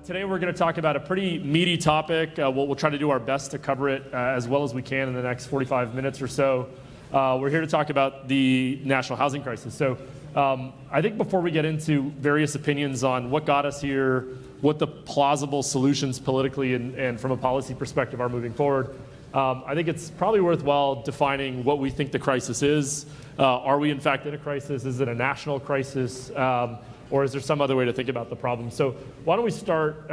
Today we're going to talk about a pretty meaty topic. We'll try to do our best to cover it as well as we can in the next 45 minutes or so. We're here to talk about the national housing crisis. So I think before we get into various opinions on what got us here, what the plausible solutions politically and from a policy perspective are moving forward, I think it's probably worthwhile defining what we think the crisis is. Are we in fact in a crisis? Is it a national crisis? Or is there some other way to think about the problem? So why don't we start,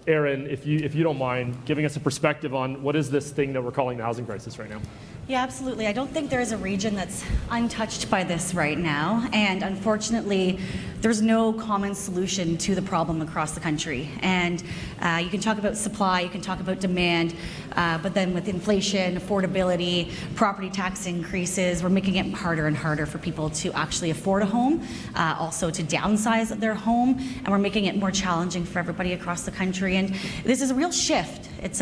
Aaron, if you don't mind, giving us a perspective on what is this thing that we're calling the housing crisis right now? Yeah, absolutely. I don't think there is a region that's untouched by this right now. And unfortunately, there's no common solution to the problem across the country. And you can talk about supply, you can talk about demand, but then with inflation, affordability, property tax increases, we're making it harder and harder for people to actually afford a home, also to downsize their home, and we're making it more challenging for everybody across the country. And this is a real shift. It's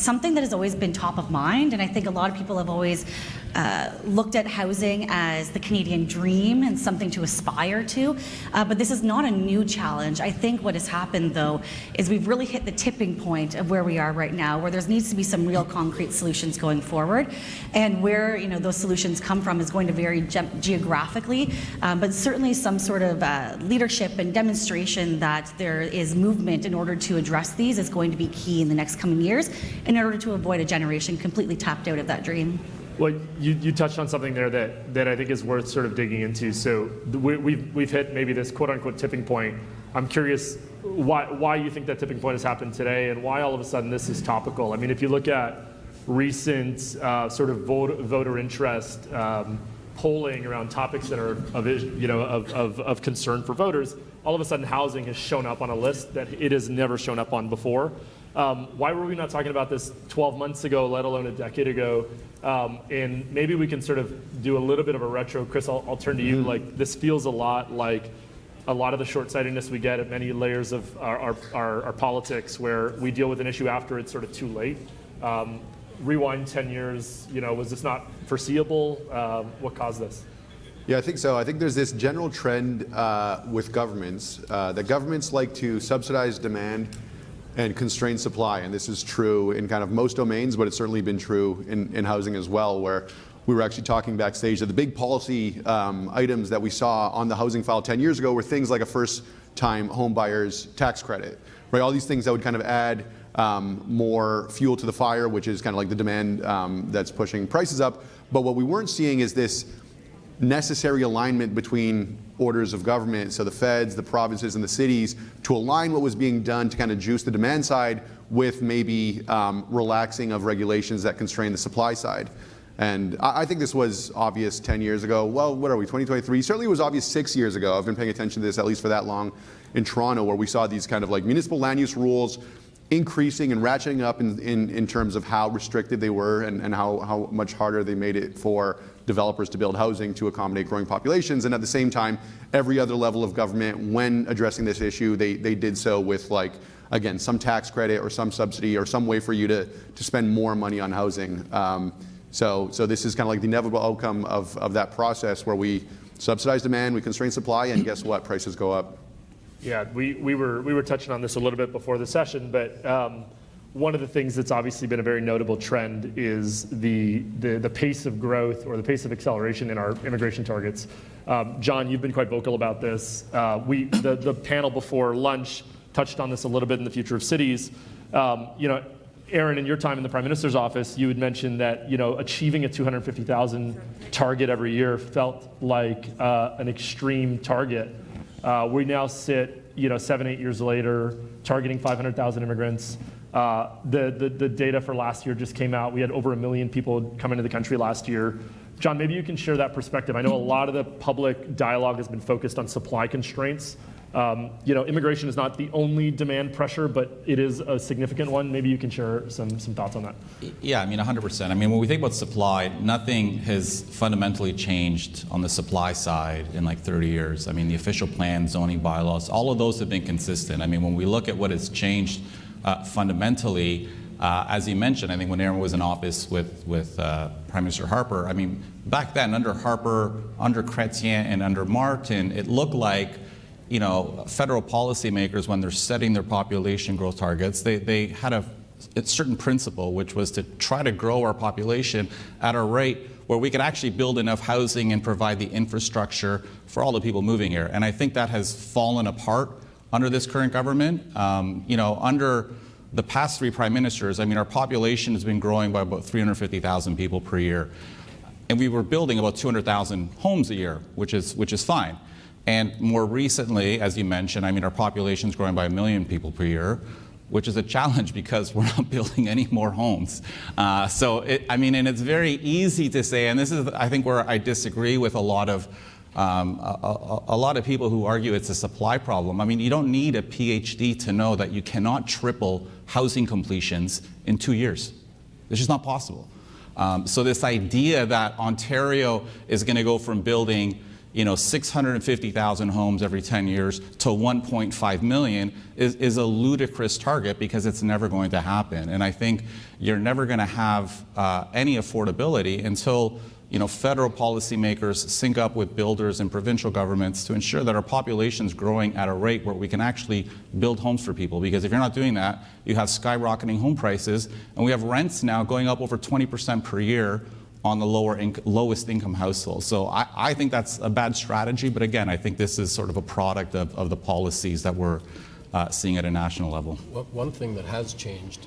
something that has always been top of mind, and I think a lot of people have always looked at housing as the Canadian dream and something to aspire to, but this is not a new challenge. I think what has happened, though, is we've really hit the tipping point of where we are right now, where there needs to be some real concrete solutions going forward, and where those solutions come from is going to vary geographically, but certainly some sort of leadership and demonstration that there is movement in order to address these is going to be key in the next coming years in order to avoid a generation completely tapped out of that dream. Well, you touched on something there that I think is worth sort of digging into. So we've hit maybe this quote unquote tipping point. I'm curious why you think that tipping point has happened today and why all of a sudden this is topical. I mean, if you look at recent sort of voter interest polling around topics that are of concern for voters, all of a sudden housing has shown up on a list that it has never shown up on before. Why were we not talking about this 12 months ago, let alone a decade ago? And maybe we can sort of do a little bit of a retro. Chris, I'll turn to you. Like, this feels a lot like a lot of the short-sightedness we get at many layers of our politics, where we deal with an issue after it's sort of too late. Rewind 10 years, was this not foreseeable? What caused this? Yeah, I think so. I think there's this general trend with governments that governments like to subsidize demand and constrain supply, and this is true in kind of most domains, but it's certainly been true in housing as well, where we were actually talking backstage that the big policy items that we saw on the housing file 10 years ago were things like a first-time home buyer's tax credit, right? All these things that would kind of add more fuel to the fire, which is kind of like the demand that's pushing prices up. But what we weren't seeing is this necessary alignment between orders of government, so the feds, the provinces, and the cities, to align what was being done to kind of juice the demand side with maybe relaxing of regulations that constrain the supply side. And I think this was obvious 10 years ago. Well, what are we, 2023? Certainly it was obvious 6 years ago. I've been paying attention to this at least for that long in Toronto, where we saw these kind of like municipal land use rules increasing and ratcheting up in terms of how restrictive they were and how much harder they made it for developers to build housing to accommodate growing populations. And at the same time, every other level of government, when addressing this issue, they did so with, like, again, some tax credit or some subsidy or some way for you to spend more money on housing. So this is kind of like the inevitable outcome of that process, where we subsidize demand, we constrain supply, and guess what? Prices go up. Yeah, we were touching on this a little bit before the session, but one of the things that's obviously been a very notable trend is the pace of growth or the pace of acceleration in our immigration targets. John, you've been quite vocal about this. The panel before lunch touched on this a little bit in the future of cities. Aaron, in your time in the Prime Minister's office, you had mentioned that achieving a 250,000 target every year felt like an extreme target. We now sit 7-8 years later, targeting 500,000 immigrants. The data for last year just came out. We had over 1 million people come into the country last year. John, maybe you can share that perspective. I know a lot of the public dialogue has been focused on supply constraints. Immigration is not the only demand pressure, but it is a significant one. Maybe you can share some thoughts on that. Yeah, 100%. When we think about supply, nothing has fundamentally changed on the supply side in like 30 years. The official plan, zoning bylaws, all of those have been consistent. When we look at what has changed fundamentally, as he mentioned, I think when Aaron was in office with Prime Minister Harper, back then under Harper, under Chrétien, and under Martin, it looked like federal policymakers, when they're setting their population growth targets, they had a certain principle, which was to try to grow our population at a rate where we could actually build enough housing and provide the infrastructure for all the people moving here. And I think that has fallen apart under this current government. Under the past 3 prime ministers, our population has been growing by about 350,000 people per year. And we were building about 200,000 homes a year, which is fine. And more recently, as you mentioned, our population is growing by 1 million people per year, which is a challenge because we're not building any more homes. And it's very easy to say, and this is, I think, where I disagree with a lot of people who argue it's a supply problem. You don't need a PhD to know that you cannot triple housing completions in 2 years. It's just not possible. So this idea that Ontario is going to go from building 650,000 homes every 10 years to 1.5 million is a ludicrous target, because it's never going to happen. And I think you're never going to have any affordability until federal policymakers sync up with builders and provincial governments to ensure that our population is growing at a rate where we can actually build homes for people. Because if you're not doing that, you have skyrocketing home prices, and we have rents now going up over 20% per year on the lowest income households. So I think that's a bad strategy, but again, I think this is sort of a product of the policies that we're seeing at a national level. One thing that has changed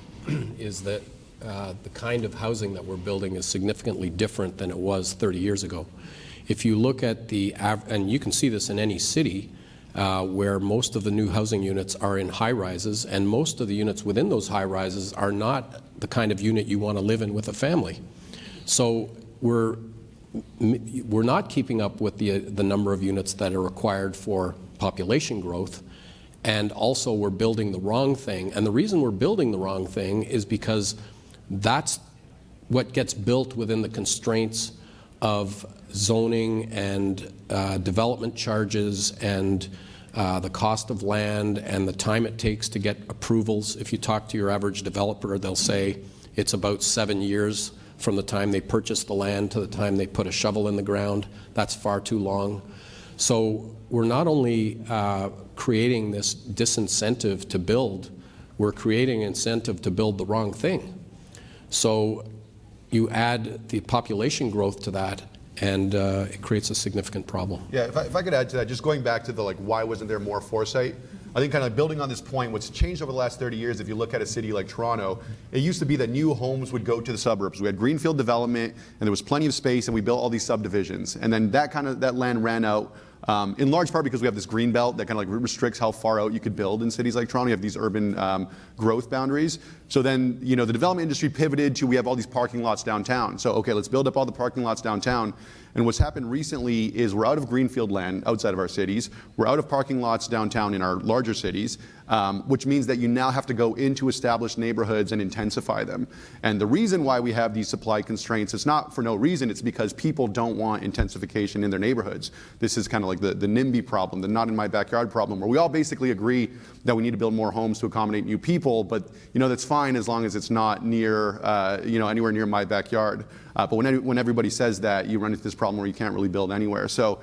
is that the kind of housing that we're building is significantly different than it was 30 years ago. If you look at and you can see this in any city, where most of the new housing units are in high-rises, and most of the units within those high-rises are not the kind of unit you want to live in with a family. So we're not keeping up with the number of units that are required for population growth, and also we're building the wrong thing. And the reason we're building the wrong thing is because that's what gets built within the constraints of zoning and development charges and the cost of land and the time it takes to get approvals. If you talk to your average developer, they'll say it's about 7 years from the time they purchase the land to the time they put a shovel in the ground. That's far too long. So we're not only creating this disincentive to build, we're creating an incentive to build the wrong thing. So you add the population growth to that, and it creates a significant problem. Yeah, if I could add to that, just going back to the why wasn't there more foresight? I think kind of building on this point, what's changed over the last 30 years, if you look at a city like Toronto, it used to be that new homes would go to the suburbs. We had greenfield development, and there was plenty of space, and we built all these subdivisions. And then that land ran out, in large part because we have this green belt that kind of restricts how far out you could build in cities like Toronto. You have these urban growth boundaries. So then, the development industry pivoted to, we have all these parking lots downtown. So, okay, let's build up all the parking lots downtown. And what's happened recently is we're out of greenfield land outside of our cities. We're out of parking lots downtown in our larger cities, which means that you now have to go into established neighborhoods and intensify them. And the reason why we have these supply constraints, it's not for no reason, it's because people don't want intensification in their neighborhoods. This is kind of like the NIMBY problem, the not in my backyard problem, where we all basically agree that we need to build more homes to accommodate new people, but that's fine as long as it's not near, anywhere near my backyard. But when everybody says that, you run into this problem where you can't really build anywhere. So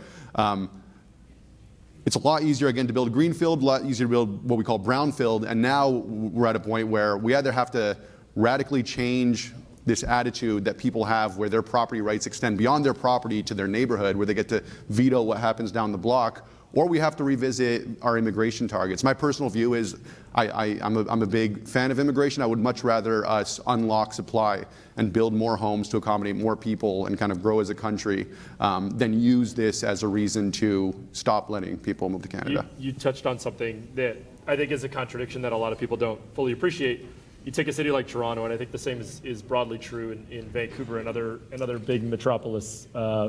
it's a lot easier, again, to build greenfield, a lot easier to build what we call brownfield, and now we're at a point where we either have to radically change this attitude that people have where their property rights extend beyond their property to their neighborhood, where they get to veto what happens down the block, or we have to revisit our immigration targets. My personal view is I'm a big fan of immigration. I would much rather us unlock supply and build more homes to accommodate more people and kind of grow as a country than use this as a reason to stop letting people move to Canada. You touched on something that I think is a contradiction that a lot of people don't fully appreciate. You take a city like Toronto, and I think the same is broadly true in Vancouver and other big metropolis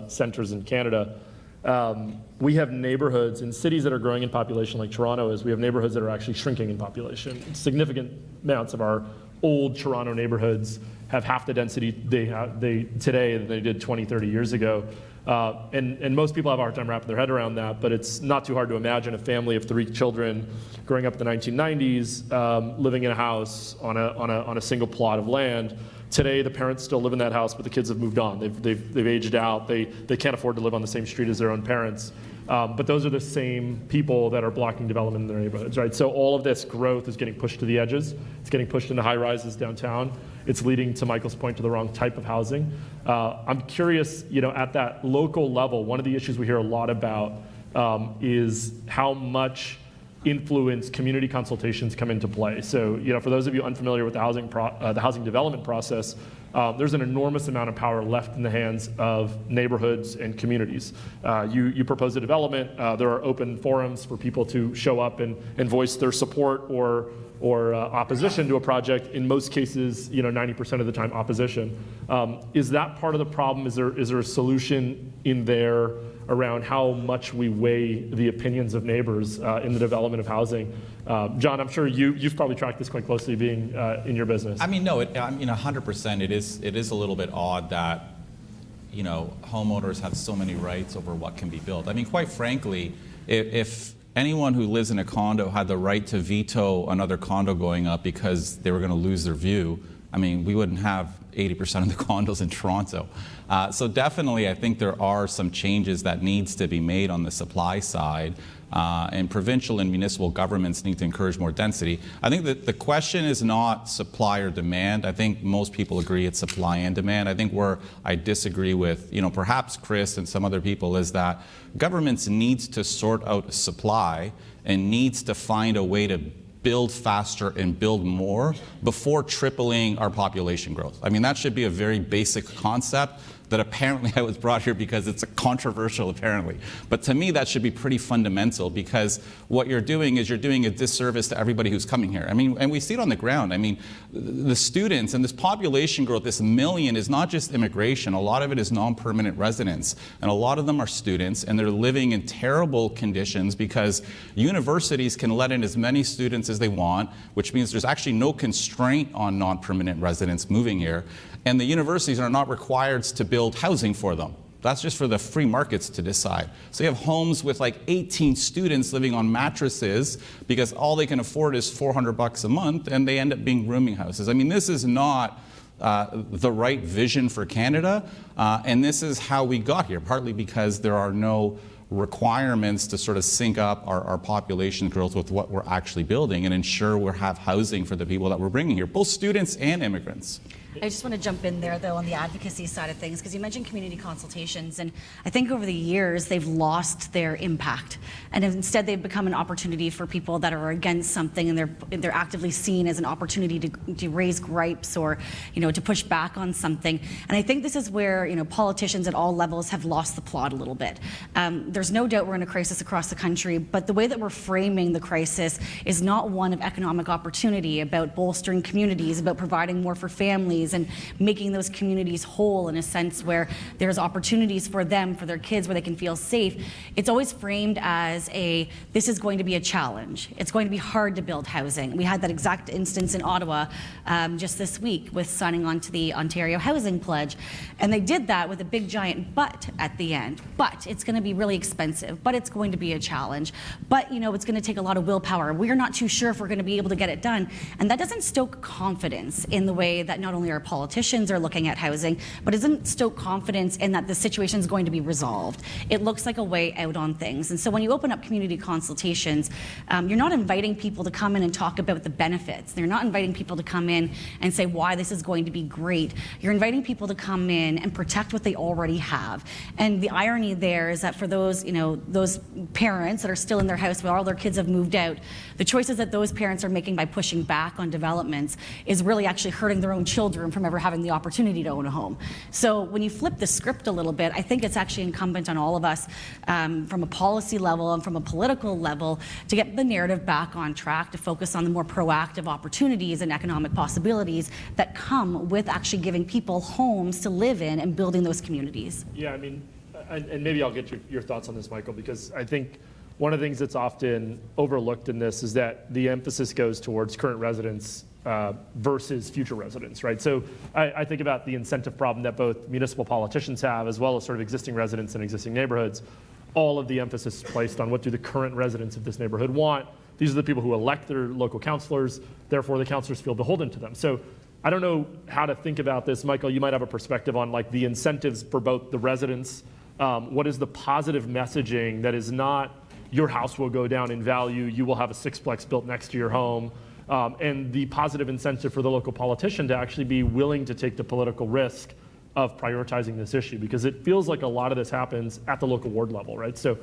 centers in Canada. We have neighborhoods in cities that are growing in population like Toronto we have neighborhoods that are actually shrinking in population. Significant amounts of our old Toronto neighborhoods have half the density today than they did 20, 30 years ago. And most people have a hard time wrapping their head around that, but it's not too hard to imagine a family of 3 children growing up in the 1990s, living in a house on a single plot of land. Today, the parents still live in that house, but the kids have moved on. They've aged out. They can't afford to live on the same street as their own parents. But those are the same people that are blocking development in their neighborhoods, right? So all of this growth is getting pushed to the edges. It's getting pushed into high rises downtown. It's leading, to Michael's point, to the wrong type of housing. I'm curious, at that local level, one of the issues we hear a lot about is how much influence community consultations come into play. So, for those of you unfamiliar with the housing development process, there's an enormous amount of power left in the hands of neighborhoods and communities. You propose a development, there are open forums for people to show up and voice their support or opposition to a project. In most cases, 90% of the time opposition. Is that part of the problem? Is there a solution in there around how much we weigh the opinions of neighbors in the development of housing? John, I'm sure you've probably tracked this quite closely, being in your business. 100%. It is a little bit odd that homeowners have so many rights over what can be built. Quite frankly, if anyone who lives in a condo had the right to veto another condo going up because they were going to lose their view, we wouldn't have 80% of the condos in Toronto. So definitely, I think there are some changes that needs to be made on the supply side, and provincial and municipal governments need to encourage more density. I think that the question is not supply or demand. I think most people agree it's supply and demand. I think where I disagree with, perhaps Chris and some other people, is that governments needs to sort out supply and needs to find a way to build faster and build more before tripling our population growth. That should be a very basic concept that apparently I was brought here because it's controversial, apparently. But to me, that should be pretty fundamental, because what you're doing is you're doing a disservice to everybody who's coming here. And we see it on the ground. The students and this population growth, this million, is not just immigration. A lot of it is non-permanent residents. And a lot of them are students, and they're living in terrible conditions because universities can let in as many students as they want, which means there's actually no constraint on non-permanent residents moving here. And the universities are not required to build housing for them. That's just for the free markets to decide. So you have homes with like 18 students living on mattresses because all they can afford is $400 a month, and they end up being rooming houses. This is not the right vision for Canada, and this is how we got here, partly because there are no requirements to sort of sync up our population growth with what we're actually building and ensure we have housing for the people that we're bringing here, both students and immigrants. I just want to jump in there, though, on the advocacy side of things, because you mentioned community consultations, and I think over the years they've lost their impact, and instead they've become an opportunity for people that are against something, and they're actively seen as an opportunity to raise gripes or to push back on something. And I think this is where politicians at all levels have lost the plot a little bit. There's no doubt we're in a crisis across the country, but the way that we're framing the crisis is not one of economic opportunity, about bolstering communities, about providing more for families and making those communities whole in a sense where there's opportunities for them, for their kids, where they can feel safe. It's always framed as this is going to be a challenge. It's going to be hard to build housing. We had that exact instance in Ottawa just this week with signing on to the Ontario Housing Pledge. And they did that with a big giant but at the end. But it's going to be really expensive, but it's going to be a challenge. But it's going to take a lot of willpower. We're not too sure if we're going to be able to get it done. And that doesn't stoke confidence in the way that not only our politicians are looking at housing, but it doesn't stoke confidence in that the situation is going to be resolved. It looks like a way out on things. And so when you open up community consultations, you're not inviting people to come in and talk about the benefits. You're not inviting people to come in and say why this is going to be great. You're inviting people to come in and protect what they already have. And the irony there is that for those, those parents that are still in their house where all their kids have moved out, the choices that those parents are making by pushing back on developments is really actually hurting their own children from ever having the opportunity to own a home. So when you flip the script a little bit, I think it's actually incumbent on all of us from a policy level and from a political level to get the narrative back on track, to focus on the more proactive opportunities and economic possibilities that come with actually giving people homes to live in and building those communities. Yeah, and maybe I'll get your thoughts on this, Michael, because I think one of the things that's often overlooked in this is that the emphasis goes towards current residents versus future residents, right? So I think about the incentive problem that both municipal politicians have, as well as sort of existing residents in existing neighborhoods. All of the emphasis is placed on what do the current residents of this neighborhood want. These are the people who elect their local councilors, therefore the councilors feel beholden to them. So I don't know how to think about this. Michael, you might have a perspective on like the incentives for both the residents What is the positive messaging that is not your house will go down in value, you will have a sixplex built next to your home, and the positive incentive for the local politician to actually be willing to take the political risk of prioritizing this issue, because it feels like a lot of this happens at the local ward level, right? So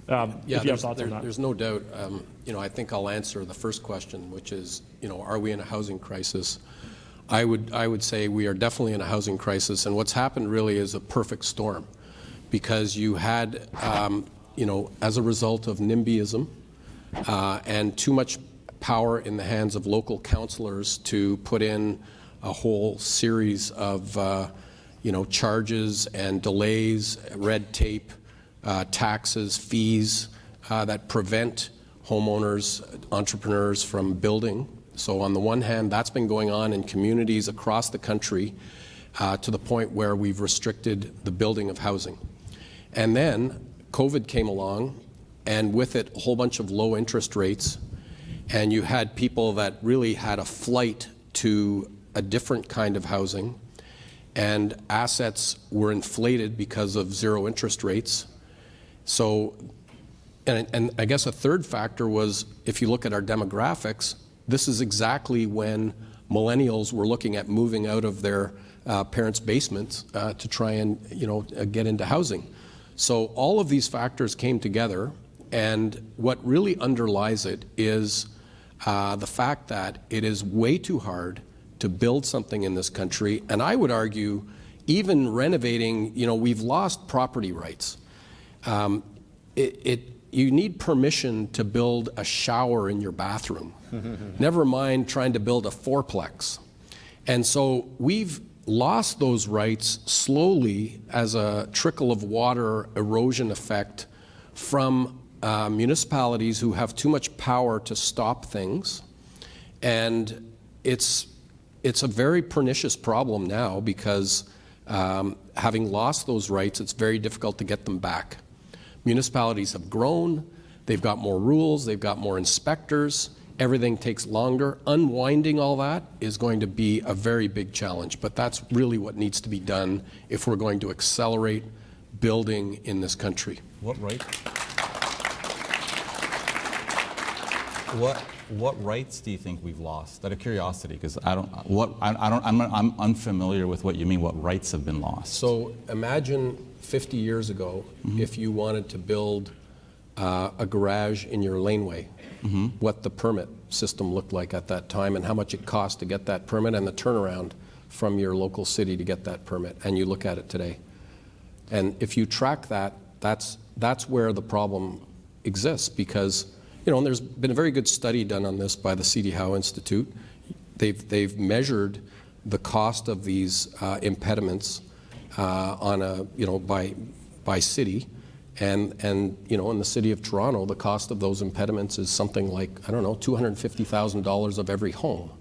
if you have thoughts on that. There's no doubt. I think I'll answer the first question, which is, are we in a housing crisis? I would say we are definitely in a housing crisis, and what's happened really is a perfect storm, because you had, as a result of NIMBYism and too much power in the hands of local councillors to put in a whole series of charges and delays, red tape, taxes, fees that prevent homeowners, entrepreneurs from building. So on the one hand, that's been going on in communities across the country to the point where we've restricted the building of housing. And then COVID came along, and with it a whole bunch of low interest rates, and you had people that really had a flight to a different kind of housing, and assets were inflated because of zero interest rates. So, and I guess a third factor was, if you look at our demographics, this is exactly when millennials were looking at moving out of their parents' basements to try and get into housing. So all of these factors came together, and what really underlies it is the fact that it is way too hard to build something in this country. And I would argue, even renovating, we've lost property rights. You need permission to build a shower in your bathroom, never mind trying to build a fourplex. And so we've lost those rights slowly as a trickle of water erosion effect from municipalities who have too much power to stop things. And it's a very pernicious problem now, because having lost those rights, it's very difficult to get them back. Municipalities have grown, they've got more rules, they've got more inspectors, everything takes longer. Unwinding all that is going to be a very big challenge, but that's really what needs to be done if we're going to accelerate building in this country. What rights do you think we've lost? Out of curiosity, because I'm unfamiliar with what you mean. What rights have been lost? So imagine 50 years ago, if you wanted to build a garage in your laneway, what the permit system looked like at that time, and how much it cost to get that permit, and the turnaround from your local city to get that permit. And you look at it today, and if you track that, that's where the problem exists, because and there's been a very good study done on this by the C.D. Howe Institute. They've measured the cost of these impediments on a by city, and in the city of Toronto, the cost of those impediments is something like, $250,000 of every home.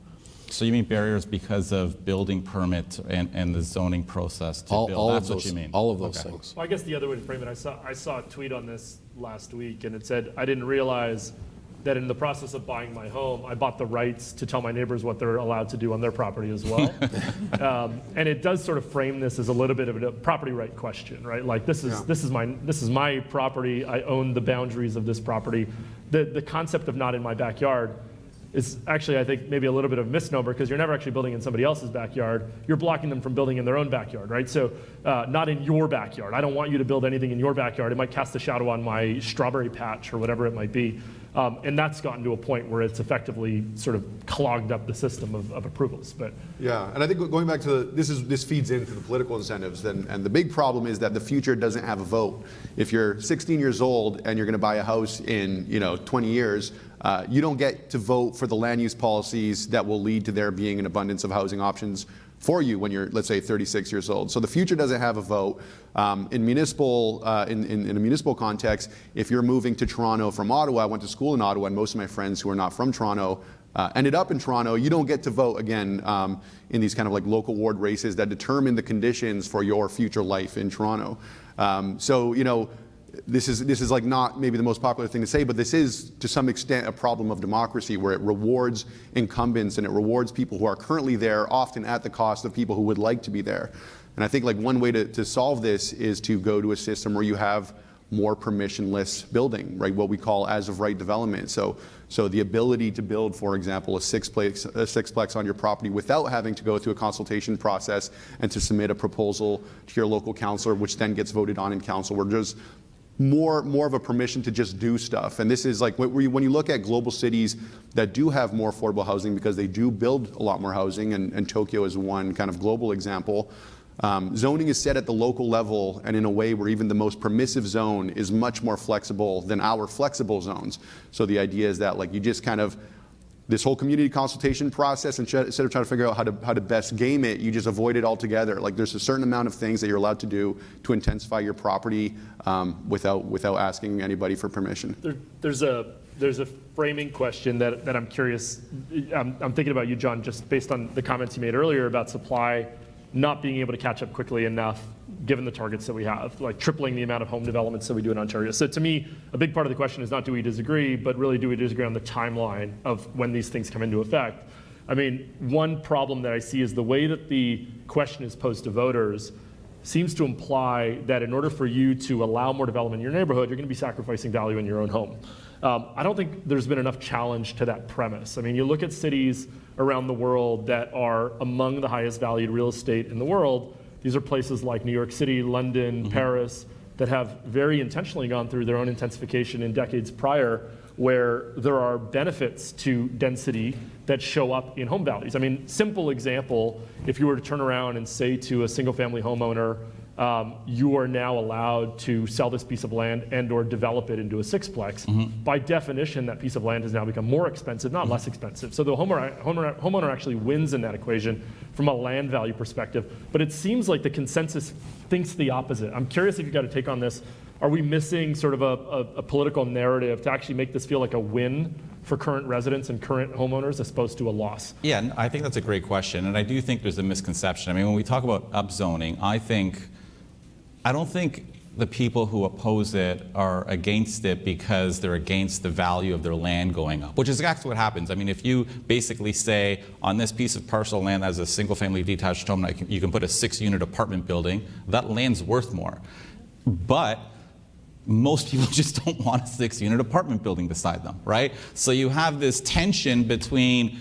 So you mean barriers because of building permit and the zoning process to build? That's what you mean. All of those things. Well, I guess the other way to frame it, I saw a tweet on this last week, and it said, I didn't realize that in the process of buying my home, I bought the rights to tell my neighbors what they're allowed to do on their property as well. And it does sort of frame this as a little bit of a property right question, right? Like this is my property. I own the boundaries of this property. The concept of not in my backyard is actually, I think, maybe a little bit of a misnomer, because you're never actually building in somebody else's backyard. You're blocking them from building in their own backyard, right? So not in your backyard. I don't want you to build anything in your backyard. It might cast a shadow on my strawberry patch or whatever it might be. And that's gotten to a point where it's effectively sort of clogged up the system of approvals. But yeah, and I think going back to this feeds into the political incentives, and the big problem is that the future doesn't have a vote. If you're 16 years old and you're going to buy a house in 20 years, you don't get to vote for the land use policies that will lead to there being an abundance of housing options for you when you're, let's say, 36 years old. So the future doesn't have a vote. In a municipal context, if you're moving to Toronto from Ottawa, I went to school in Ottawa, and most of my friends who are not from Toronto ended up in Toronto, you don't get to vote again in these kind of like local ward races that determine the conditions for your future life in Toronto. This is like not maybe the most popular thing to say, but this is to some extent a problem of democracy, where it rewards incumbents and it rewards people who are currently there, often at the cost of people who would like to be there. And I think like one way to solve this is to go to a system where you have more permissionless building, right? What we call as of right development. So the ability to build, for example, a sixplex on your property without having to go through a consultation process and to submit a proposal to your local councillor, which then gets voted on in council, where there's more of a permission to just do stuff. And this is like when you look at global cities that do have more affordable housing because they do build a lot more housing, and Tokyo is one kind of global example. Zoning is set at the local level and in a way where even the most permissive zone is much more flexible than our flexible zones. So the idea is that like you just kind of, this whole community consultation process, instead of trying to figure out how to best game it, you just avoid it altogether. Like there's a certain amount of things that you're allowed to do to intensify your property without asking anybody for permission. There's a framing question that I'm curious. I'm thinking about you, John, just based on the comments you made earlier about supply not being able to catch up quickly enough given the targets that we have, like tripling the amount of home developments that we do in Ontario. So to me, a big part of the question is not do we disagree, but really do we disagree on the timeline of when these things come into effect. I mean, one problem that I see is the way that the question is posed to voters seems to imply that in order for you to allow more development in your neighborhood, you're going to be sacrificing value in your own home. I don't think there's been enough challenge to that premise. I mean, you look at cities around the world that are among the highest valued real estate in the world. These are places like New York City, London, Paris, that have very intentionally gone through their own intensification in decades prior, where there are benefits to density that show up in home values. I mean, simple example, if you were to turn around and say to a single family homeowner, you are now allowed to sell this piece of land and or develop it into a sixplex. By definition, that piece of land has now become more expensive, not less expensive. So the homeowner actually wins in that equation from a land value perspective. But it seems like the consensus thinks the opposite. I'm curious if you've got a take on this. Are we missing sort of a political narrative to actually make this feel like a win for current residents and current homeowners as opposed to a loss? Yeah, I think that's a great question. And I do think there's a misconception. I mean, when we talk about upzoning, I don't think the people who oppose it are against it because they're against the value of their land going up, which is exactly what happens. I mean, if you basically say on this piece of parcel land as a single family detached home, you can put a 6-unit apartment building, that land's worth more. But most people just don't want a 6-unit apartment building beside them, right? So you have this tension between,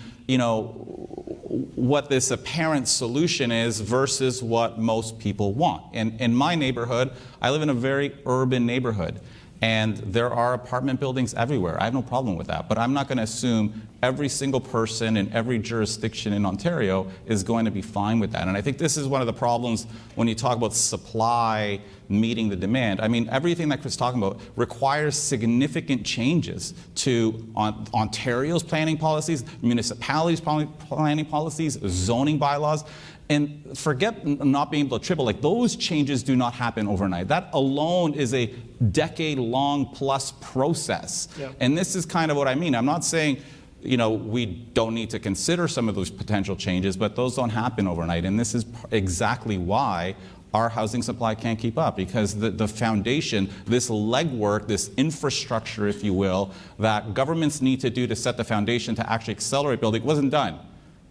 what this apparent solution is versus what most people want. And in my neighborhood, I live in a very urban neighborhood, and there are apartment buildings everywhere. I have no problem with that, but I'm not going to assume every single person in every jurisdiction in Ontario is going to be fine with that. And I think this is one of the problems when you talk about supply meeting the demand. I mean, everything that Chris is talking about requires significant changes to Ontario's planning policies, municipalities' planning policies, zoning bylaws. And forget not being able to triple, like those changes do not happen overnight. That alone is a decade-long plus process. Yeah. And this is kind of what I mean. I'm not saying, we don't need to consider some of those potential changes, but those don't happen overnight. And this is exactly why our housing supply can't keep up, because the foundation, this legwork, this infrastructure, if you will, that governments need to do to set the foundation to actually accelerate building wasn't done.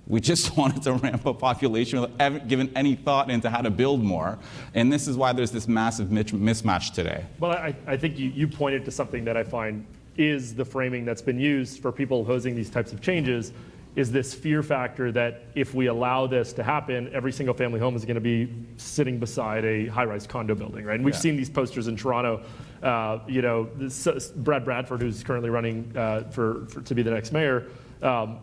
We just wanted to ramp up population without giving any thought into how to build more. And this is why there's this massive mismatch today. Well, I think you pointed to something that I find is the framing that's been used for people opposing these types of changes, is this fear factor that if we allow this to happen, every single family home is going to be sitting beside a high-rise condo building, right? And we've seen these posters in Toronto. Brad Bradford, who's currently running to be the next mayor,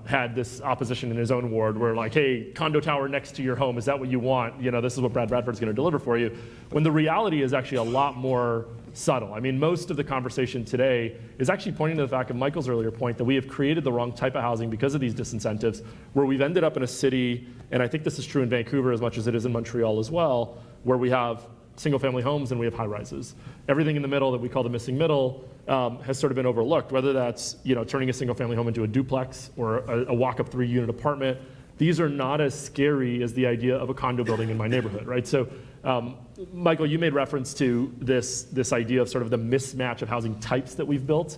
had this opposition in his own ward where like, hey, condo tower next to your home, is that what you want? This is what Brad Bradford's going to deliver for you. When the reality is actually a lot more subtle. I mean, most of the conversation today is actually pointing to the fact of Michael's earlier point that we have created the wrong type of housing because of these disincentives, where we've ended up in a city, and I think this is true in Vancouver as much as it is in Montreal as well, where we have single-family homes and we have high-rises. Everything in the middle that we call the missing middle has sort of been overlooked, whether that's turning a single-family home into a duplex or a walk-up 3-unit apartment. These are not as scary as the idea of a condo building in my neighborhood, right? So, Michael, you made reference to this idea of sort of the mismatch of housing types that we've built,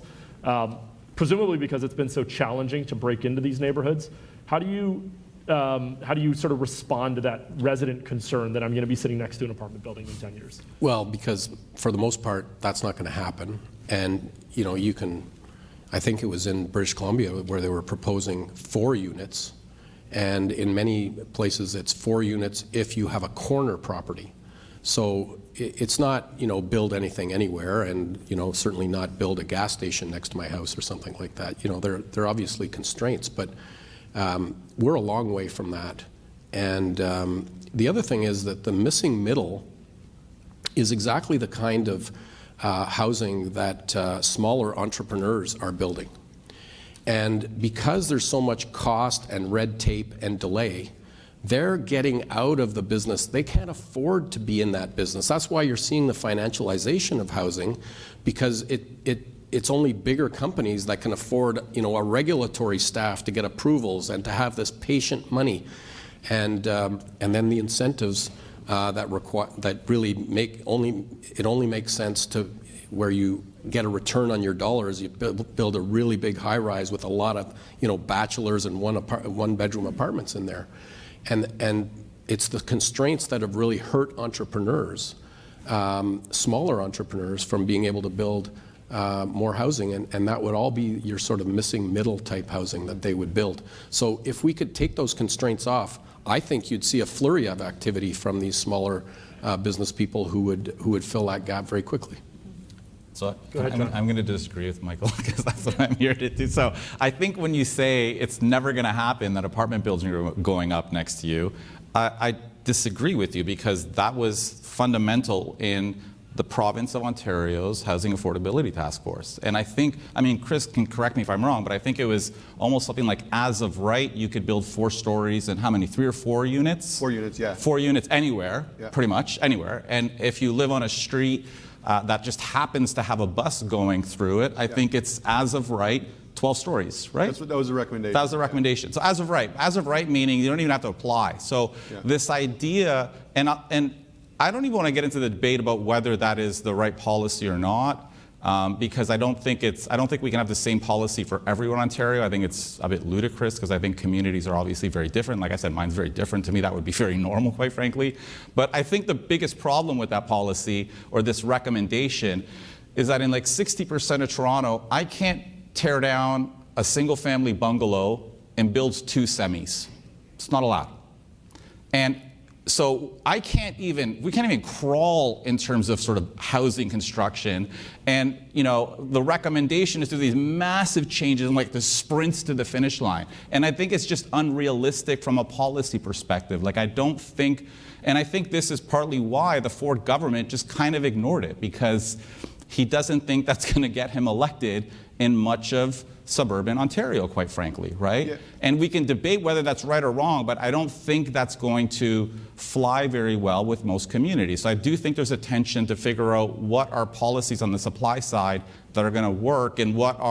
presumably because it's been so challenging to break into these neighborhoods. How do you how do you sort of respond to that resident concern that I'm going to be sitting next to an apartment building in 10 years? Well, because for the most part, that's not going to happen. And, you know, you can, I think it was in British Columbia where they were proposing 4 units. And in many places, it's 4 units if you have a corner property. So it's not, you know, build anything anywhere, and, you know, certainly not build a gas station next to my house or something like that. You know, there are obviously constraints, but we're a long way from that. And the other thing is that the missing middle is exactly the kind of housing that smaller entrepreneurs are building. And because there's so much cost and red tape and delay, they're getting out of the business. They can't afford to be in that business. That's why you're seeing the financialization of housing, because it's only bigger companies that can afford, you know, a regulatory staff to get approvals and to have this patient money, and then the incentives that really only makes sense to where you get a return on your dollars. You build a really big high-rise with a lot of, you know, bachelors and one-bedroom apartments in there, and it's the constraints that have really hurt entrepreneurs, smaller entrepreneurs, from being able to build more housing, and that would all be your sort of missing middle type housing that they would build. So if we could take those constraints off, I think you'd see a flurry of activity from these smaller business people who would fill that gap very quickly. So ahead, I'm going to disagree with Michael because that's what I'm here to do. So I think when you say it's never going to happen that apartment buildings are going up next to you, I disagree with you, because that was fundamental in the province of Ontario's Housing Affordability Task Force. And I think, I mean, Chris can correct me if I'm wrong, but I think it was almost something like, as of right, you could build 4 stories and how many, 3 or 4 units? 4 units, yeah. 4 units anywhere, Yeah. pretty much anywhere. And if you live on a street that just happens to have a bus going through it, I think it's, as of right, 12 stories, right? That was the recommendation. That was the recommendation. So as of right meaning you don't even have to apply. So this idea, and I don't even want to get into the debate about whether that is the right policy or not, because I don't think we can have the same policy for everyone in Ontario. I think it's a bit ludicrous, because I think communities are obviously very different. Like I said, mine's very different. To me, that would be very normal, quite frankly. But I think the biggest problem with that policy, or this recommendation, is that in like 60% of Toronto, I can't tear down a single-family bungalow and build 2 semis. It's not allowed. And so we can't even crawl in terms of sort of housing construction. And, you know, the recommendation is to do these massive changes and like the sprints to the finish line. And I think it's just unrealistic from a policy perspective. Like, I don't think, and I think this is partly why the Ford government just kind of ignored it, because he doesn't think that's going to get him elected in much of suburban Ontario, quite frankly, right? Yeah. And we can debate whether that's right or wrong, but I don't think that's going to fly very well with most communities. So I do think there's a tension to figure out what are policies on the supply side that are going to work, and what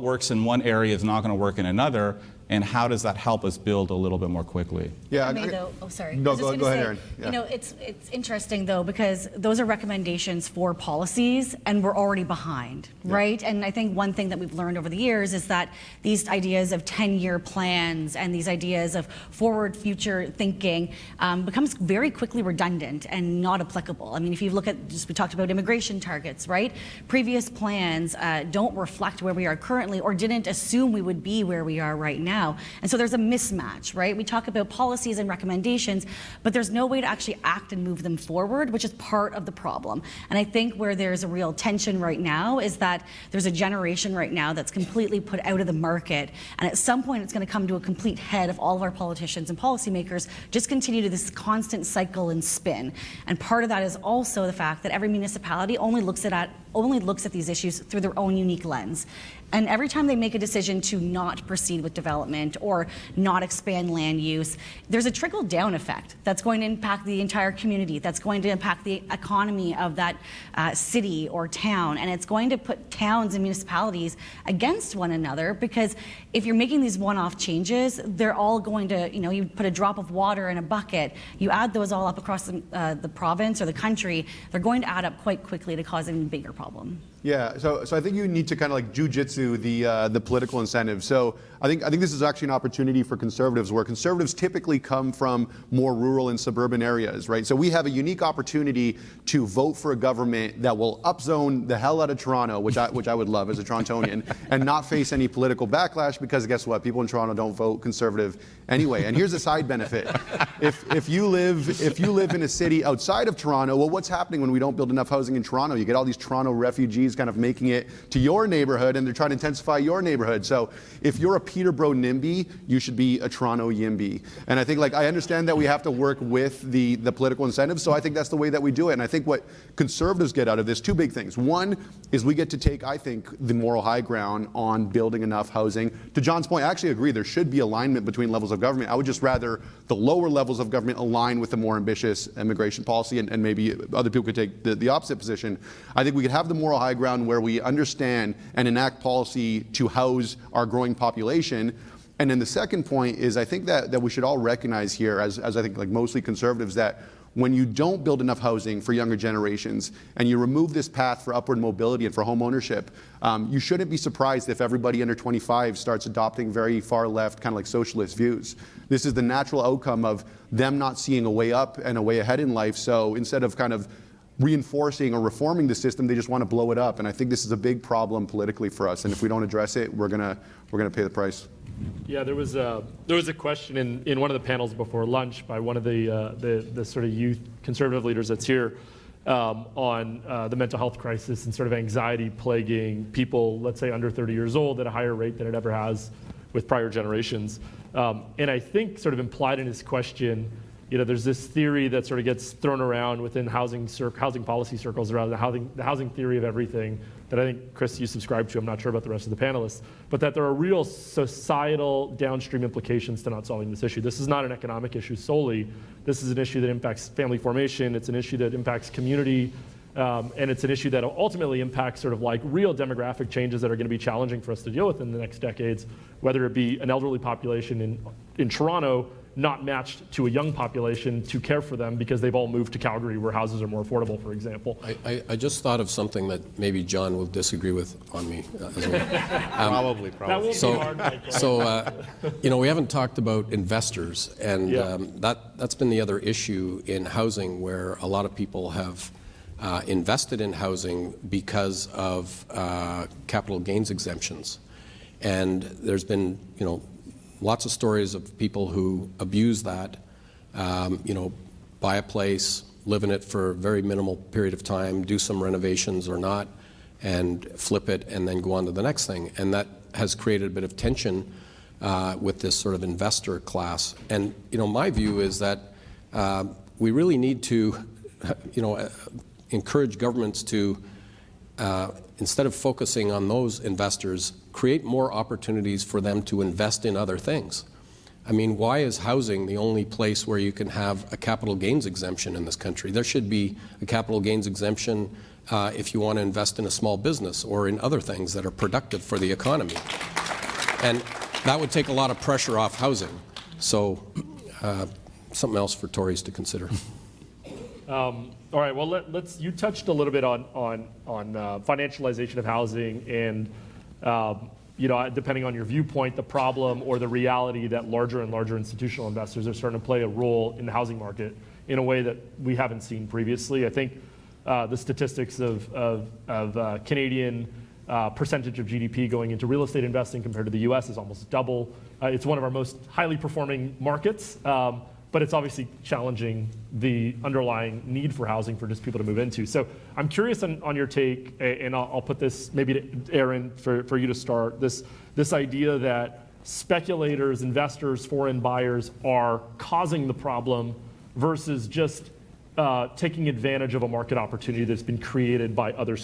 works in one area is not going to work in another, and how does that help us build a little bit more quickly? Yeah. Sorry. No, go ahead, Erin. Yeah. You know, it's interesting though, because those are recommendations for policies, and we're already behind, right? And I think one thing that we've learned over the years is that these ideas of 10-year plans and these ideas of forward future thinking becomes very quickly redundant and not applicable. I mean, if you look at, we talked about immigration targets, right? Previous plans don't reflect where we are currently, or didn't assume we would be where we are right now. And so there's a mismatch, right? We talk about policies and recommendations, but there's no way to actually act and move them forward, which is part of the problem. And I think where there's a real tension right now is that there's a generation right now that's completely put out of the market. And at some point, it's going to come to a complete head if all of our politicians and policymakers just continue to this constant cycle and spin. And part of that is also the fact that every municipality only looks at these issues through their own unique lens. And every time they make a decision to not proceed with development or not expand land use, there's a trickle-down effect that's going to impact the entire community, that's going to impact the economy of that city or town, and it's going to put towns and municipalities against one another, because if you're making these one-off changes, they're all going to, you know, you put a drop of water in a bucket, you add those all up across the province or the country, they're going to add up quite quickly to cause an even bigger problem. Yeah, so I think you need to kind of like jujitsu into the political incentive. So I think this is actually an opportunity for conservatives, where conservatives typically come from more rural and suburban areas, right? So we have a unique opportunity to vote for a government that will upzone the hell out of Toronto, which I would love as a Torontonian, and not face any political backlash, because guess what? People in Toronto don't vote conservative anyway. And here's a side benefit: if you live in a city outside of Toronto, well, what's happening when we don't build enough housing in Toronto? You get all these Toronto refugees kind of making it to your neighborhood, and they're trying to intensify your neighborhood. So if you're a Peterborough NIMBY, you should be a Toronto YIMBY. And I think, I understand that we have to work with the political incentives, so I think that's the way that we do it. And I think what conservatives get out of this, two big things. One is we get to take, I think, the moral high ground on building enough housing. To John's point, I actually agree there should be alignment between levels of government. I would just rather the lower levels of government align with the more ambitious immigration policy, and maybe other people could take the opposite position. I think we could have the moral high ground where we understand and enact policy to house our growing population. And then the second point is, I think that we should all recognize here, as I think mostly conservatives, that when you don't build enough housing for younger generations and you remove this path for upward mobility and for home ownership, you shouldn't be surprised if everybody under 25 starts adopting very far left, kind of socialist views. This is the natural outcome of them not seeing a way up and a way ahead in life. So instead of kind of reinforcing or reforming the system, they just want to blow it up. And I think this is a big problem politically for us. And if we don't address it, we're gonna pay the price. Yeah, there was a question in one of the panels before lunch by one of the sort of youth conservative leaders that's here on the mental health crisis and sort of anxiety plaguing people, let's say under 30 years old, at a higher rate than it ever has with prior generations. And I think sort of implied in his question, there's this theory that sort of gets thrown around within housing policy circles around the housing theory of everything that I think, Chris, you subscribe to. I'm not sure about the rest of the panelists, but that there are real societal downstream implications to not solving this issue. This is not an economic issue solely. This is an issue that impacts family formation. It's an issue that impacts community. And it's an issue that ultimately impacts sort of real demographic changes that are going to be challenging for us to deal with in the next decades, whether it be an elderly population in Toronto not matched to a young population to care for them because they've all moved to Calgary where houses are more affordable, for example. I just thought of something that maybe John will disagree with on me as well. Probably. That won't be hard, Michael. So, we haven't talked about investors, and that's been the other issue in housing, where a lot of people have invested in housing because of capital gains exemptions. And there's been, lots of stories of people who abuse that, buy a place, live in it for a very minimal period of time, do some renovations or not, and flip it, and then go on to the next thing. And that has created a bit of tension with this sort of investor class. And, my view is that we really need to, encourage governments to, instead of focusing on those investors, create more opportunities for them to invest in other things. I mean, why is housing the only place where you can have a capital gains exemption in this country? There should be a capital gains exemption if you want to invest in a small business or in other things that are productive for the economy. And that would take a lot of pressure off housing. So something else for Tories to consider. All right. Well, you touched a little bit on financialization of housing, and depending on your viewpoint, the problem or the reality that larger and larger institutional investors are starting to play a role in the housing market in a way that we haven't seen previously. I think the statistics of Canadian percentage of GDP going into real estate investing compared to the U.S. is almost double. It's one of our most highly performing markets. But it's obviously challenging the underlying need for housing for just people to move into. So I'm curious on your take, and I'll put this maybe to Aaron for you to start, this idea that speculators, investors, foreign buyers are causing the problem versus just taking advantage of a market opportunity that's been created by other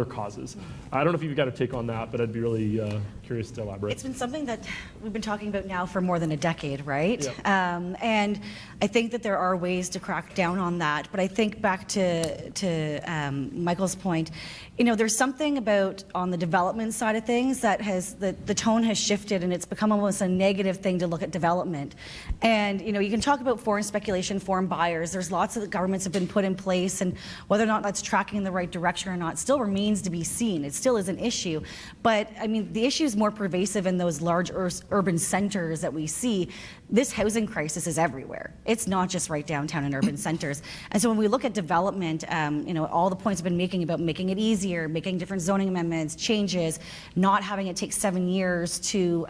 causes. I don't know if you've got a take on that, but I'd be really curious to elaborate. It's been something that we've been talking about now for more than a decade, right? Yeah. And I think that there are ways to crack down on that. But I think back to Michael's point, there's something about on the development side of things that the tone has shifted, and it's become almost a negative thing to look at development. And you can talk about foreign speculation, foreign buyers. There's lots of governments have been put in place, and whether or not that's tracking in the right direction or not still remains to be seen. It still is an issue. But I mean, the issue is more pervasive in those large urban centers that we see. This housing crisis is everywhere. It's not just right downtown in urban centers. And so when we look at development, all the points I've been making about making it easier, making different zoning amendments, changes, not having it take 7 years to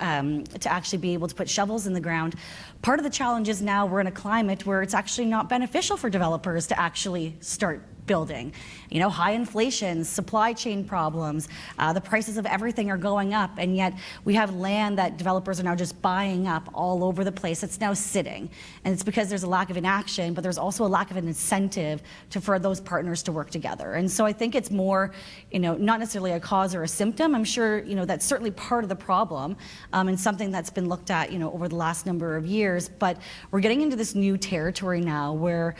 actually be able to put shovels in the ground. Part of the challenge is now we're in a climate where it's actually not beneficial for developers to actually start building. High inflation, supply chain problems, the prices of everything are going up, and yet we have land that developers are now just buying up all over the place. It's now sitting, and it's because there's a lack of inaction, but there's also a lack of an incentive for those partners to work together. And so I think it's more, not necessarily a cause or a symptom. I'm sure, that's certainly part of the problem, and something that's been looked at, over the last number of years. But we're getting into this new territory now where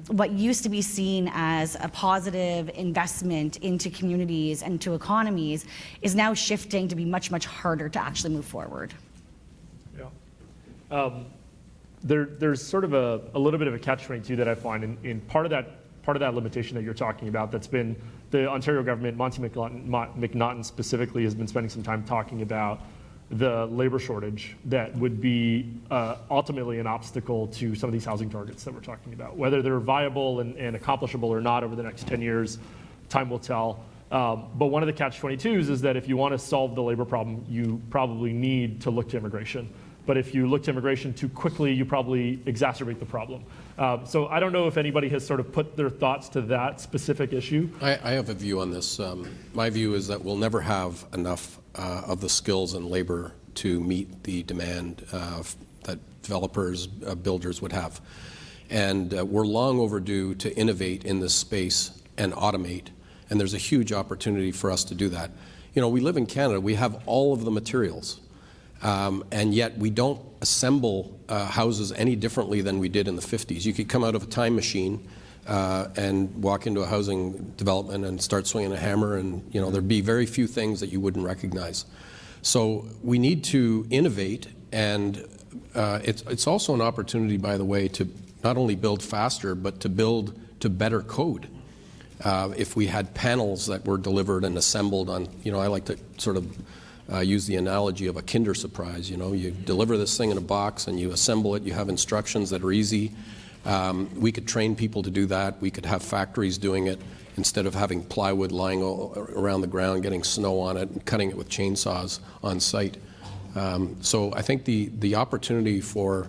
what used to be seen as a positive investment into communities and to economies is now shifting to be much, much harder to actually move forward. Yeah. There's sort of a little bit of a catch-22 that I find in part of that limitation that you're talking about. That's been the Ontario government, Monty McNaughton specifically, has been spending some time talking about the labor shortage that would be ultimately an obstacle to some of these housing targets that we're talking about. Whether they're viable and accomplishable or not over the next 10 years, time will tell. But one of the catch-22s is that if you want to solve the labor problem, you probably need to look to immigration. But if you look to immigration too quickly, you probably exacerbate the problem. So I don't know if anybody has sort of put their thoughts to that specific issue. I have a view on this. My view is that we'll never have enough of the skills and labor to meet the demand that developers, builders would have. And we're long overdue to innovate in this space and automate. And there's a huge opportunity for us to do that. We live in Canada. We have all of the materials. And yet we don't assemble houses any differently than we did in the 50s. You could come out of a time machine and walk into a housing development and start swinging a hammer, and there'd be very few things that you wouldn't recognize. So we need to innovate, and it's also an opportunity, by the way, to not only build faster, but to build to better code. If we had panels that were delivered and assembled on, I like to sort of use the analogy of a Kinder Surprise. You deliver this thing in a box and you assemble it. You have instructions that are easy. We could train people to do that. We could have factories doing it instead of having plywood lying around the ground, getting snow on it, and cutting it with chainsaws on site. So I think the opportunity for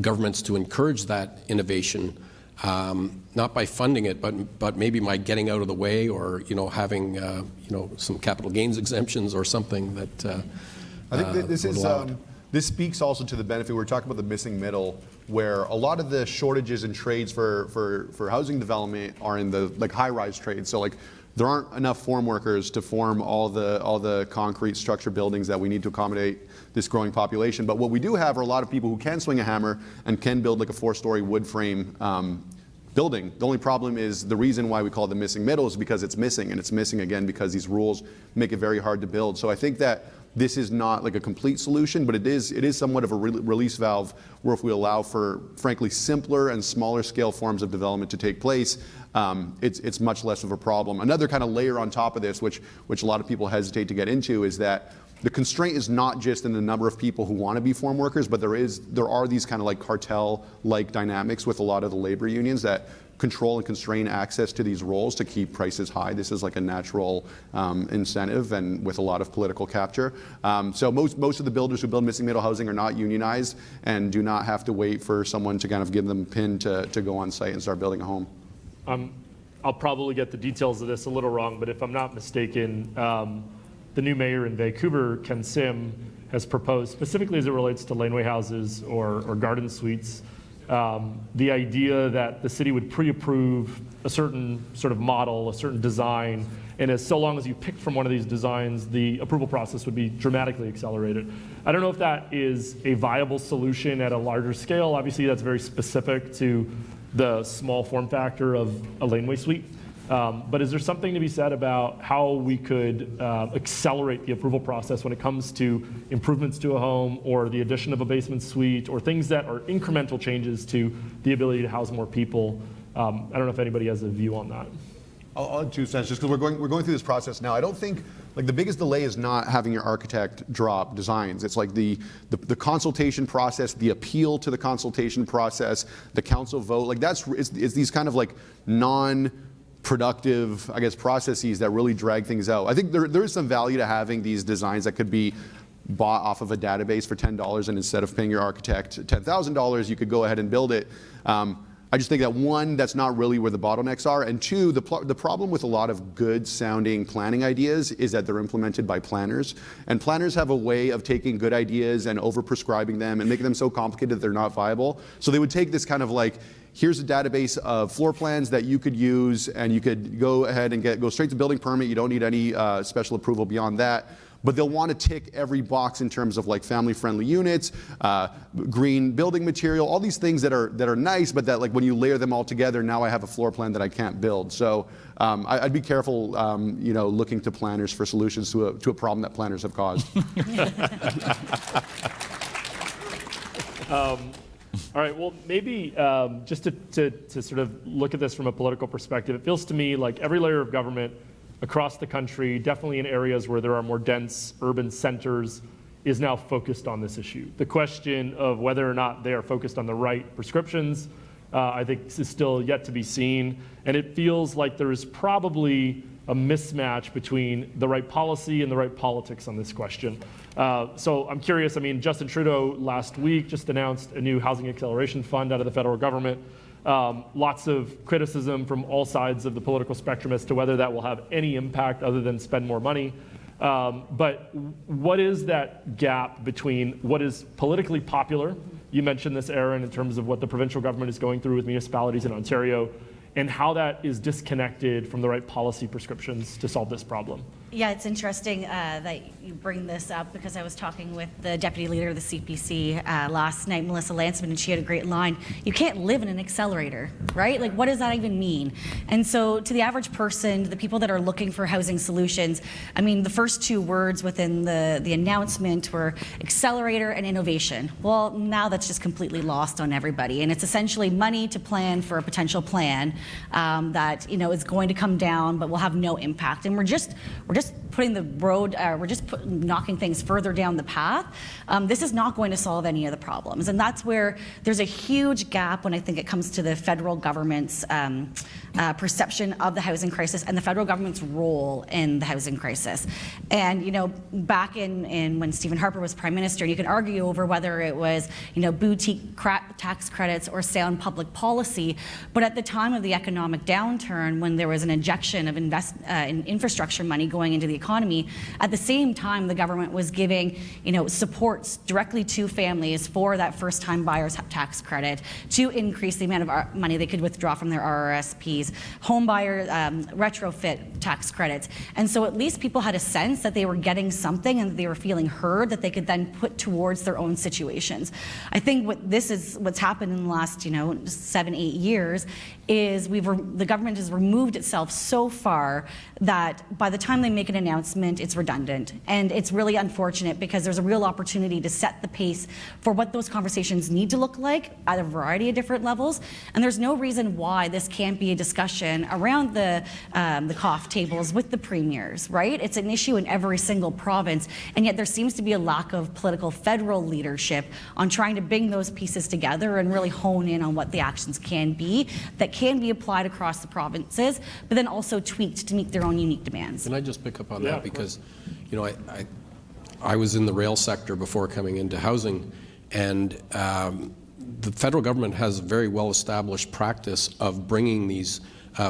governments to encourage that innovation, not by funding it, but maybe by getting out of the way, or having some capital gains exemptions or something that I think this is allow it. this speaks also to the benefit. We're talking about the missing middle, where a lot of the shortages in trades for housing development are in the high-rise trades. So there aren't enough form workers to form all the concrete structure buildings that we need to accommodate this growing population. But what we do have are a lot of people who can swing a hammer and can build a 4-story wood frame building. The only problem is the reason why we call it the missing middle is because it's missing, and it's missing again because these rules make it very hard to build. So I think that this is not a complete solution, but it is somewhat of a release valve, where if we allow for, frankly, simpler and smaller scale forms of development to take place, it's much less of a problem. Another kind of layer on top of this, which a lot of people hesitate to get into, is that the constraint is not just in the number of people who want to be form workers, but there are these kind of cartel-like dynamics with a lot of the labor unions that control and constrain access to these roles to keep prices high. This is a natural incentive, and with a lot of political capture. So most of the builders who build missing middle housing are not unionized and do not have to wait for someone to kind of give them a pin to go on site and start building a home. I'll probably get the details of this a little wrong, but if I'm not mistaken, the new mayor in Vancouver, Ken Sim, has proposed, specifically as it relates to laneway houses or garden suites, the idea that the city would pre-approve a certain sort of model, a certain design, and so long as you picked from one of these designs, the approval process would be dramatically accelerated. I don't know if that is a viable solution at a larger scale. Obviously, that's very specific to the small form factor of a laneway suite. But is there something to be said about how we could accelerate the approval process when it comes to improvements to a home or the addition of a basement suite or things that are incremental changes to the ability to house more people? I don't know if anybody has a view on that. I'll add 2 cents just because we're going through this process now. I don't think the biggest delay is not having your architect drop designs. It's like the consultation process, the appeal to the consultation process, the council vote. Like it's these kind of like non-productive, I guess, processes that really drag things out. I think there is some value to having these designs that could be bought off of a database for $10, and instead of paying your architect $10,000, you could go ahead and build it. I just think that, one, that's not really where the bottlenecks are, and two, the problem with a lot of good-sounding planning ideas is that they're implemented by planners, and planners have a way of taking good ideas and over-prescribing them and making them so complicated that they're not viable. So they would take this kind of like, here's a database of floor plans that you could use, and you could go ahead and go straight to building permit. You don't need any special approval beyond that. But they'll want to tick every box in terms of like family-friendly units, green building material, all these things that are nice, but that like when you layer them all together, now I have a floor plan that I can't build. So I'd be careful, looking to planners for solutions to a problem that planners have caused. All right, well, maybe just to sort of look at this from a political perspective, it feels to me like every layer of government across the country, definitely in areas where there are more dense urban centers, is now focused on this issue. The question of whether or not they are focused on the right prescriptions, I think is still yet to be seen. And it feels like there is probably a mismatch between the right policy and the right politics on this question. So I'm curious, Justin Trudeau last week just announced a new housing acceleration fund out of the federal government. Lots of criticism from all sides of the political spectrum as to whether that will have any impact other than spend more money. But what is that gap between what is politically popular? You mentioned this, Aaron, in terms of what the provincial government is going through with municipalities in Ontario, and how that is disconnected from the right policy prescriptions to solve this problem. Yeah, it's interesting that you bring this up, because I was talking with the deputy leader of the CPC last night, Melissa Lansman, and she had a great line. You can't live in an accelerator, right? Like, what does that even mean? And so to the average person, the people that are looking for housing solutions, the first 2 words within the announcement were accelerator and innovation. Well, now that's just completely lost on everybody. And it's essentially money to plan for a potential plan that is going to come down but will have no impact. And we're just putting the road, knocking things further down the path. This is not going to solve any of the problems. And that's where there's a huge gap when I think it comes to the federal government's perception of the housing crisis and the federal government's role in the housing crisis. And, back in when Stephen Harper was Prime Minister, you can argue over whether it was, boutique tax credits or sound public policy. But at the time of the economic downturn, when there was an injection of infrastructure money going into the economy, at the same time the government was giving supports directly to families for that first-time buyers tax credit, to increase the amount of money they could withdraw from their RRSPs, home buyer retrofit tax credits. And so at least people had a sense that they were getting something and that they were feeling heard that they could then put towards their own situations. I think what's happened in the last 7-8 years is the government has removed itself so far that by the time they make an announcement, it's redundant. And it's really unfortunate, because there's a real opportunity to set the pace for what those conversations need to look like at a variety of different levels. And there's no reason why this can't be a discussion around the COF tables with the premiers, right? It's an issue in every single province, and yet there seems to be a lack of political federal leadership on trying to bring those pieces together and really hone in on what the actions can be that can be applied across the provinces, but then also tweaked to meet their own unique demands. Can I just pick up on that? Because, I was in the rail sector before coming into housing, and the federal government has a very well-established practice of bringing these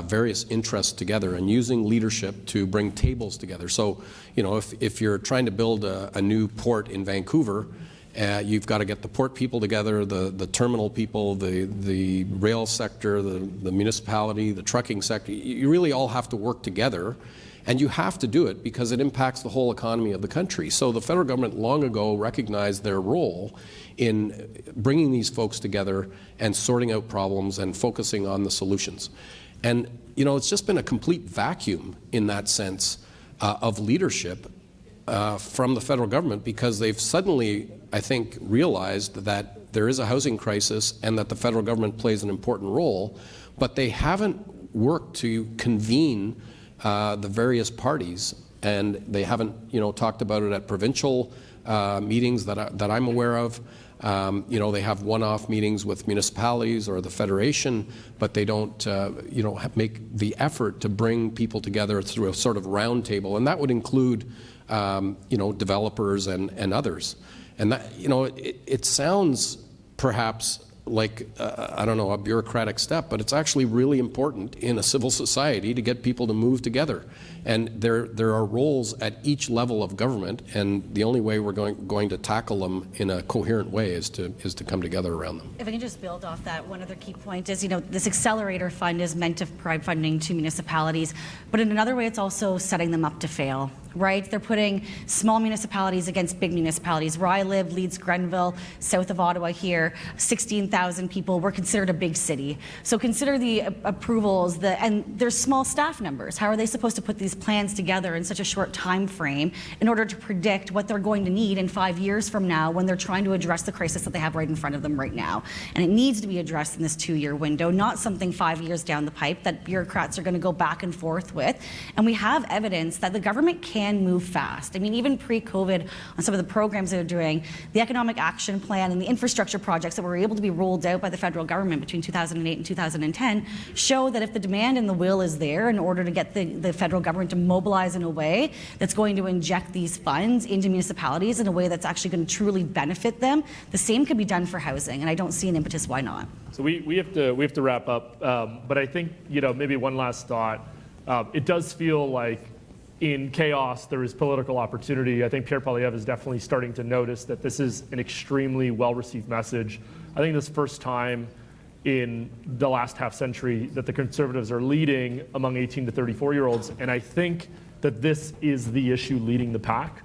various interests together and using leadership to bring tables together. So, if you're trying to build a new port in Vancouver, you've got to get the port people together, the terminal people, the rail sector, the municipality, the trucking sector. You really all have to work together, and you have to do it because it impacts the whole economy of the country. So the federal government long ago recognized their role in bringing these folks together and sorting out problems and focusing on the solutions. And, it's just been a complete vacuum in that sense of leadership from the federal government, because they've suddenly, I think, realized that there is a housing crisis and that the federal government plays an important role, but they haven't worked to convene the various parties, and they haven't, talked about it at provincial meetings that I'm aware of. They have one-off meetings with municipalities or the federation, but they don't, make the effort to bring people together through a sort of roundtable, and that would include, developers and others. And that, it sounds perhaps like, a bureaucratic step, but it's actually really important in a civil society to get people to move together. And there are roles at each level of government, and the only way we're going to tackle them in a coherent way is to come together around them. If I can just build off that, one other key point is, this accelerator fund is meant to provide funding to municipalities, but in another way, it's also setting them up to fail, right? They're putting small municipalities against big municipalities. Where I live, Leeds, Grenville, south of Ottawa here, 16,000 people, we're considered a big city. So consider the approvals, and there's small staff numbers. How are they supposed to put these plans together in such a short time frame in order to predict what they're going to need in 5 years from now when they're trying to address the crisis that they have right in front of them right now? And it needs to be addressed in this 2-year window, not something 5 years down the pipe that bureaucrats are going to go back and forth with. And we have evidence that the government can move fast. I mean, even pre-COVID, on some of the programs they're doing, the Economic Action Plan and the infrastructure projects that were able to be rolled out by the federal government between 2008 and 2010 show that if the demand and the will is there in order to get the federal government to mobilize in a way that's going to inject these funds into municipalities in a way that's actually going to truly benefit them, the same could be done for housing, and I don't see an impetus why not. So we have to wrap up, but I think maybe one last thought. It does feel like in chaos there is political opportunity. I think Pierre Poilievre is definitely starting to notice that this is an extremely well-received message. I think this is the first time in the last half century that the Conservatives are leading among 18 to 34-year-olds, and I think that this is the issue leading the pack.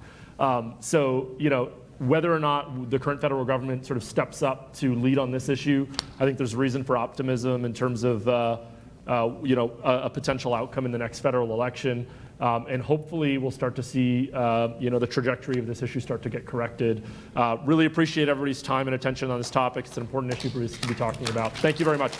Whether or not the current federal government sort of steps up to lead on this issue, I think there's reason for optimism in terms of a potential outcome in the next federal election. And hopefully we'll start to see the trajectory of this issue start to get corrected. Really appreciate everybody's time and attention on this topic. It's an important issue for us to be talking about. Thank you very much.